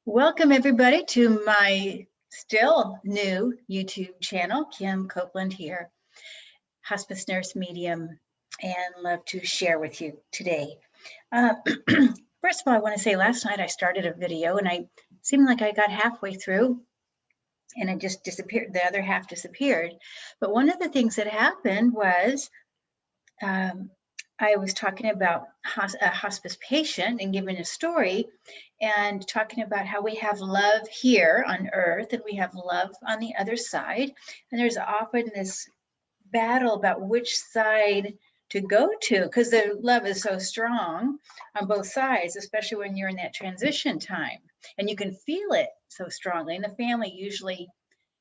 Welcome everybody to my still new YouTube channel. Kim Copeland here, hospice nurse medium, and love to share with you today. First of all, I want to say last night I started a video and I seemed like I got halfway through and it just disappeared. The other half disappeared. But one of the things that happened was I was talking about a hospice patient and giving a story and talking about how we have love here on earth and we have love on the other side. And there's often this battle about which side to go to because the love is so strong on both sides, especially when you're in that transition time and you can feel it so strongly. And the family usually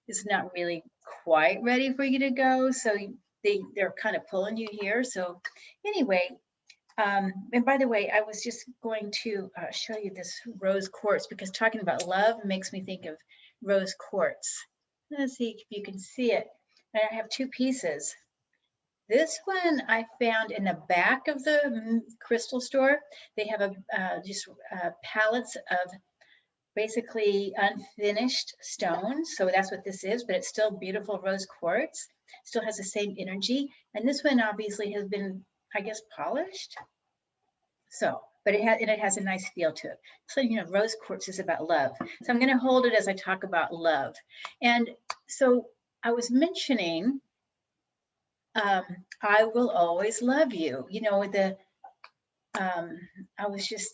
is not really quite ready for you to go. So they're kind of pulling you here. So anyway, and by the way, I was just going to show you this rose quartz because talking about love makes me think of rose quartz. Let's see if you can see it. And I have two pieces. This one I found in the back of the crystal store. They have just pallets of basically unfinished stones. So that's what this is, but it's still beautiful rose quartz. Still has the same energy. And this one obviously has been, I guess, polished. So, but it has a nice feel to it. So, rose quartz is about love. So I'm going to hold it as I talk about love. And so I was mentioning, I will always love you.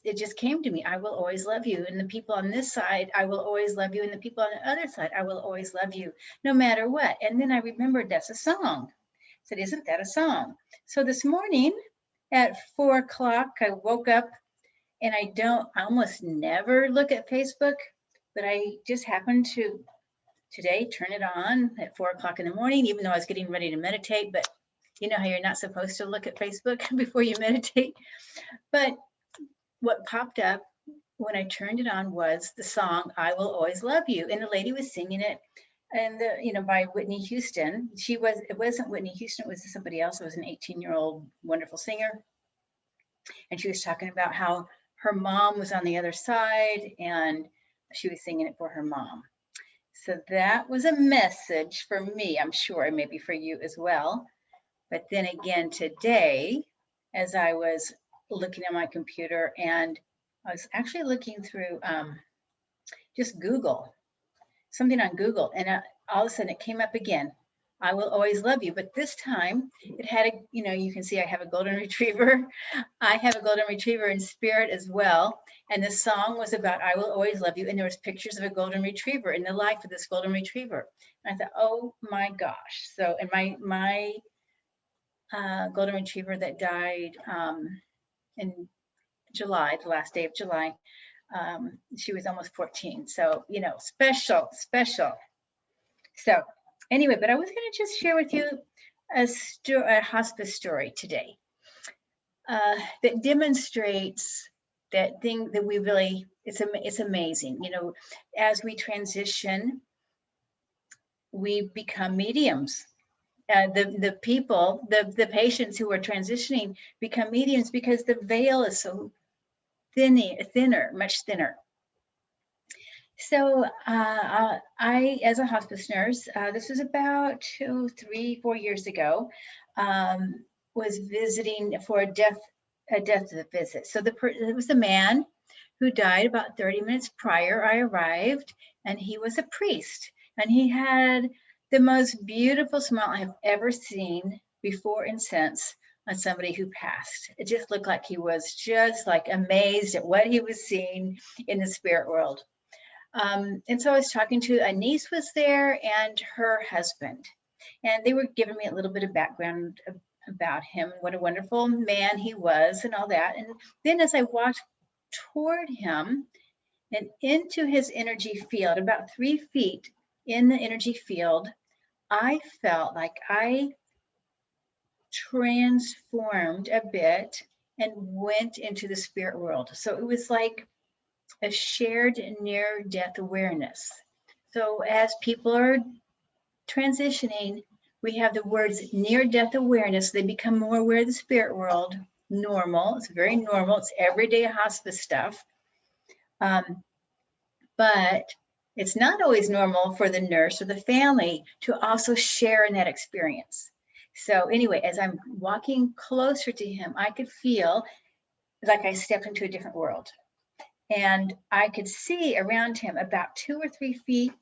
It just came to me. I will always love you. And the people on this side, I will always love you. And the people on the other side, I will always love you, no matter what. And then I remembered that's a song. I said, isn't that a song? So this morning at 4 o'clock, I woke up and I almost never look at Facebook, but I just happened to today turn it on at 4 o'clock in the morning, even though I was getting ready to meditate, but you know how you're not supposed to look at Facebook before you meditate. But what popped up when I turned it on was the song, I Will Always Love You. And the lady was singing it and by Whitney Houston. It wasn't Whitney Houston, it was somebody else. It was an 18-year-old wonderful singer. And she was talking about how her mom was on the other side and she was singing it for her mom. So that was a message for me, I'm sure, and maybe for you as well. But then again, today, as I was looking at my computer and I was actually looking through just Google, something on Google, and all of a sudden it came up again. I will always love you. But this time it had you can see I have a golden retriever. I have a golden retriever in spirit as well. And the song was about I will always love you. And there was pictures of a golden retriever in the life of this golden retriever. And I thought, oh my gosh. So, and my golden retriever that died in July, the last day of July, she was almost 14. So, special. So anyway, but I was going to just share with you a hospice story today that demonstrates that thing that we really, it's amazing. As we transition, we become mediums. The people, the patients who are transitioning become mediums because the veil is so thinner, much thinner. So I, as a hospice nurse, this was about 2, 3, 4 years ago, was visiting for a death visit. So it was a man who died about 30 minutes prior I arrived, and he was a priest, and he had the most beautiful smile I have ever seen before and since on somebody who passed. It just looked like he was just like amazed at what he was seeing in the spirit world. And so I was talking to a niece was there and her husband, and they were giving me a little bit of background about him, what a wonderful man he was and all that. And then as I walked toward him and into his energy field, about 3 feet in the energy field, I felt like I transformed a bit and went into the spirit world. So it was like a shared near-death awareness. So as people are transitioning, we have the words near-death awareness. They become more aware of the spirit world. Normal. It's very normal. It's everyday hospice stuff. But it's not always normal for the nurse or the family to also share in that experience. So anyway, as I'm walking closer to him, I could feel like I stepped into a different world. And I could see around him about 2 or 3 feet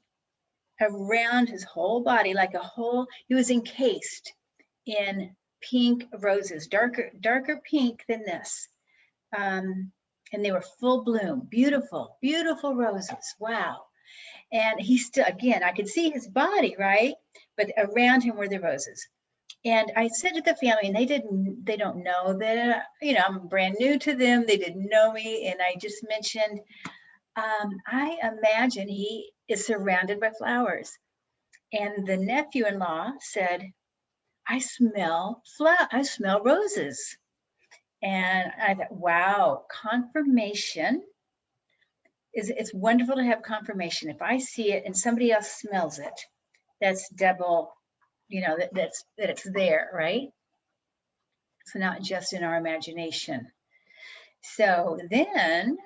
around his whole body, like a whole, he was encased in pink roses, darker pink than this. And they were full bloom, beautiful, beautiful roses. Wow. And he still, again, I could see his body, right? But around him were the roses. And I said to the family, and they don't know that, I'm brand new to them. They didn't know me. And I just mentioned, I imagine he is surrounded by flowers. And the nephew-in-law said, I smell roses. And I thought, wow, confirmation it's wonderful to have confirmation. If I see it and somebody else smells it, that's double, that it's there, right? So not just in our imagination. So then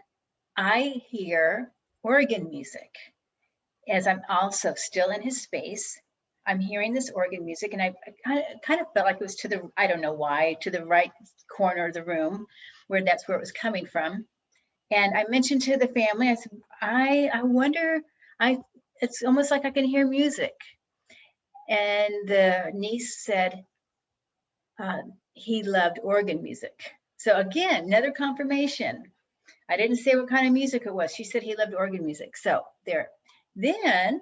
I hear organ music as I'm also still in his space. I'm hearing this organ music, and I kind of felt like it was I don't know why, to the right corner of the room, that's where it was coming from. And I mentioned to the family, I said, I wonder, it's almost like I can hear music. And the niece said, he loved organ music. So again, another confirmation. I didn't say what kind of music it was. She said he loved organ music. So there. Then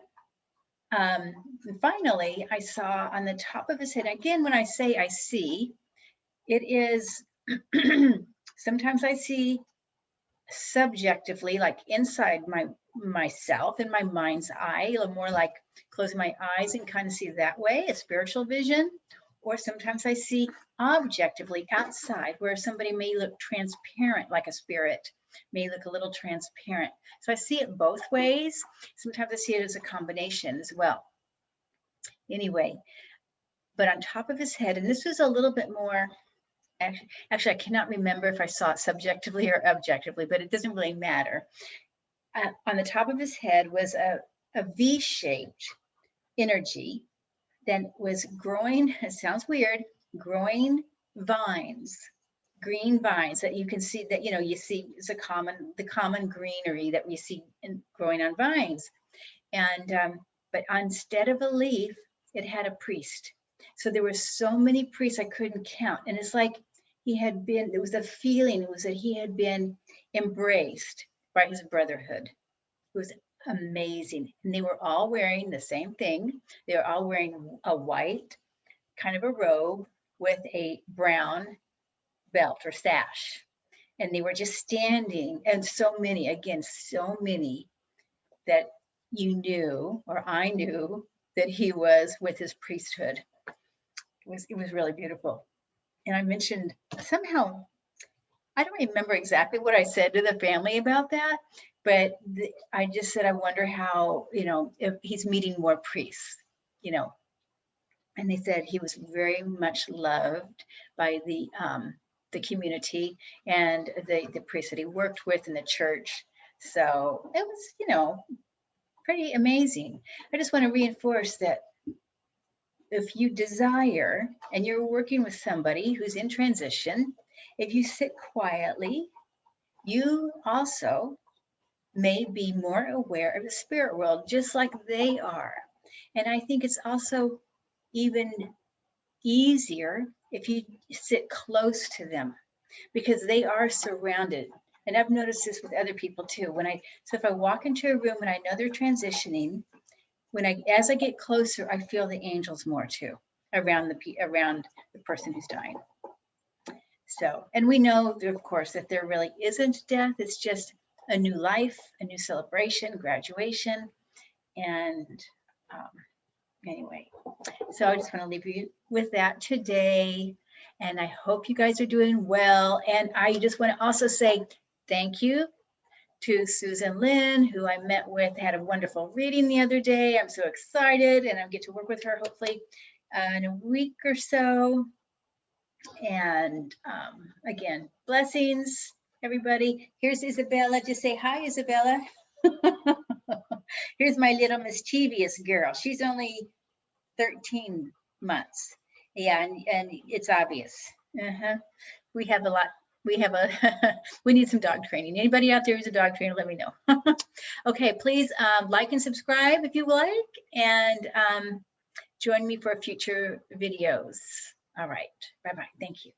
finally, I saw on the top of his head, again, when I say I see, it is, sometimes I see subjectively, like inside myself, in my mind's eye, or more like close my eyes and kind of see that way, a spiritual vision. Or sometimes I see objectively outside, where somebody may look transparent, like a spirit may look a little transparent. So I see it both ways. Sometimes I see it as a combination as well. Anyway, but on top of his head, and this was a little bit more, actually, I cannot remember if I saw it subjectively or objectively, but it doesn't really matter. On the top of his head was a V-shaped energy that was growing, it sounds weird, growing vines, green vines that you can see, that you see is the common greenery that we see growing on vines. And but instead of a leaf, it had a priest. So there were so many priests I couldn't count. And it's like it was a feeling, it was that he had been embraced by his brotherhood. It was amazing. And they were all wearing the same thing. They were all wearing a white kind of a robe with a brown belt or sash. And they were just standing, and so many that you knew, or I knew, that he was with his priesthood. It was really beautiful. And I mentioned somehow, I don't remember exactly what I said to the family about that, but I just said, I wonder how, if he's meeting more priests, and they said he was very much loved by the community and the priests that he worked with in the church. So it was, pretty amazing. I just want to reinforce that if you desire and you're working with somebody who's in transition, if you sit quietly, you also may be more aware of the spirit world, just like they are. And I think it's also even easier if you sit close to them, because they are surrounded. And I've noticed this with other people too. So if I walk into a room and I know they're transitioning, as I get closer, I feel the angels more too around the person who's dying. So, and we know, of course, that there really isn't death. It's just a new life, a new celebration, graduation. And anyway, so I just want to leave you with that today. And I hope you guys are doing well. And I just want to also say thank you to Susan Lynn, who I met with, had a wonderful reading the other day. I'm so excited, and I'll get to work with her hopefully in a week or so. And again, blessings, everybody. Here's Isabella. Just say hi, Isabella. Here's my little mischievous girl. She's only 13 months. Yeah, and it's obvious. We have a lot. We have a, we need some dog training. Anybody out there who's a dog trainer, let me know. Okay, please like and subscribe if you like, and join me for future videos. All right, bye-bye. Thank you.